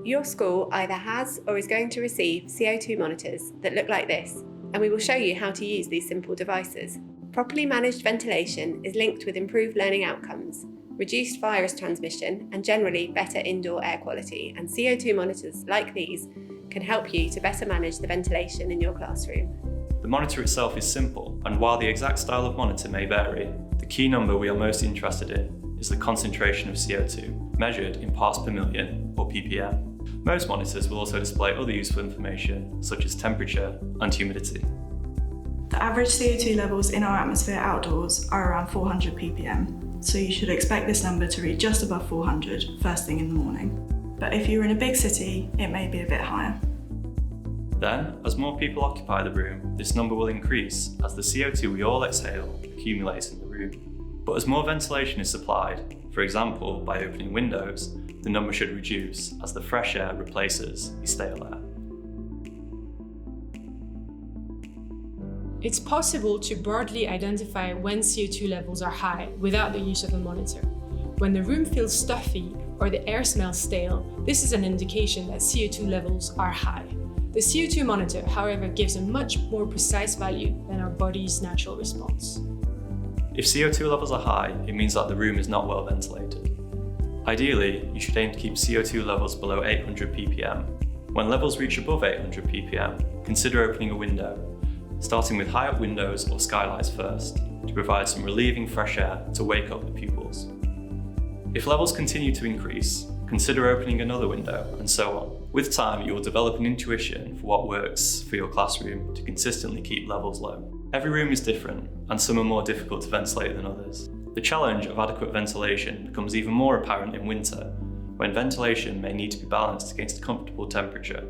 Your school either has or is going to receive CO2 monitors that look like this, and we will show you how to use these simple devices. Properly managed ventilation is linked with improved learning outcomes, reduced virus transmission, and generally better indoor air quality, and CO2 monitors like these can help you to better manage the ventilation in your classroom. The monitor itself is simple, and while the exact style of monitor may vary, the key number we are most interested in is the concentration of CO2, measured in parts per million, or ppm. Most monitors will also display other useful information, such as temperature and humidity. The average CO2 levels in our atmosphere outdoors are around 400 ppm, so you should expect this number to read just above 400 first thing in the morning. But if you're in a big city, it may be a bit higher. Then, as more people occupy the room, this number will increase as the CO2 we all exhale accumulates in the room. But as more ventilation is supplied, for example by opening windows, the number should reduce as the fresh air replaces the stale air. It's possible to broadly identify when CO2 levels are high without the use of a monitor. When the room feels stuffy or the air smells stale, this is an indication that CO2 levels are high. The CO2 monitor, however, gives a much more precise value than our body's natural response. If CO2 levels are high, it means that the room is not well ventilated. Ideally, you should aim to keep CO2 levels below 800 ppm. When levels reach above 800 ppm, consider opening a window, starting with high-up windows or skylights first, to provide some relieving fresh air to wake up the pupils. If levels continue to increase, consider opening another window, and so on. With time, you will develop an intuition for what works for your classroom to consistently keep levels low. Every room is different, and some are more difficult to ventilate than others. The challenge of adequate ventilation becomes even more apparent in winter, when ventilation may need to be balanced against a comfortable temperature.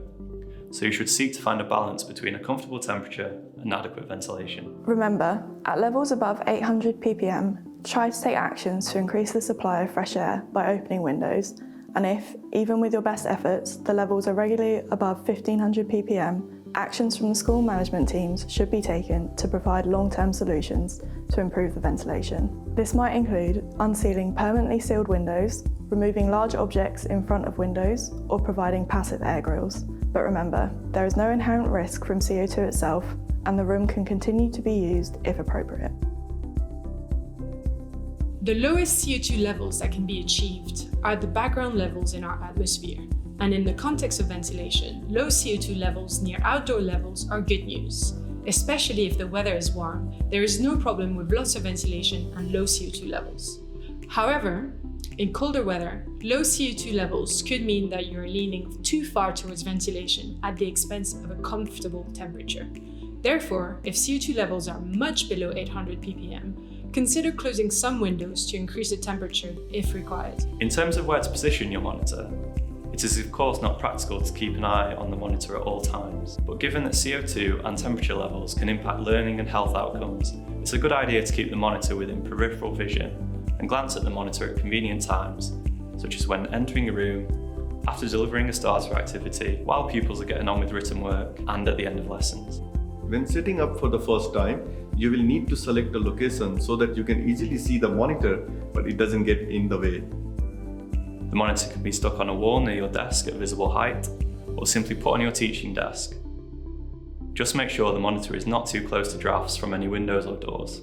So you should seek to find a balance between a comfortable temperature and adequate ventilation. Remember, at levels above 800 ppm, try to take actions to increase the supply of fresh air by opening windows, and if, even with your best efforts, the levels are regularly above 1500 ppm, actions from the school management teams should be taken to provide long-term solutions to improve the ventilation. This might include unsealing permanently sealed windows, removing large objects in front of windows, or providing passive air grills. But remember, there is no inherent risk from CO2 itself, and the room can continue to be used if appropriate. The lowest CO2 levels that can be achieved are the background levels in our atmosphere. And in the context of ventilation, low CO2 levels near outdoor levels are good news. Especially if the weather is warm, there is no problem with lots of ventilation and low CO2 levels. However, in colder weather, low CO2 levels could mean that you're leaning too far towards ventilation at the expense of a comfortable temperature. Therefore, if CO2 levels are much below 800 ppm, consider closing some windows to increase the temperature if required. In terms of where to position your monitor, it is of course not practical to keep an eye on the monitor at all times, but given that CO2 and temperature levels can impact learning and health outcomes, it's a good idea to keep the monitor within peripheral vision and glance at the monitor at convenient times, such as when entering a room, after delivering a starter activity, while pupils are getting on with written work, and at the end of lessons. When setting up for the first time, you will need to select a location so that you can easily see the monitor, but it doesn't get in the way. The monitor can be stuck on a wall near your desk at visible height, or simply put on your teaching desk. Just make sure the monitor is not too close to drafts from any windows or doors.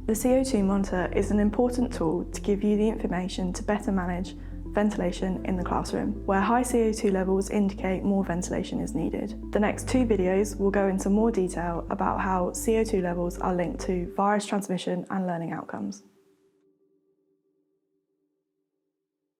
The CO2 monitor is an important tool to give you the information to better manage ventilation in the classroom, where high CO2 levels indicate more ventilation is needed. The next two videos will go into more detail about how CO2 levels are linked to virus transmission and learning outcomes.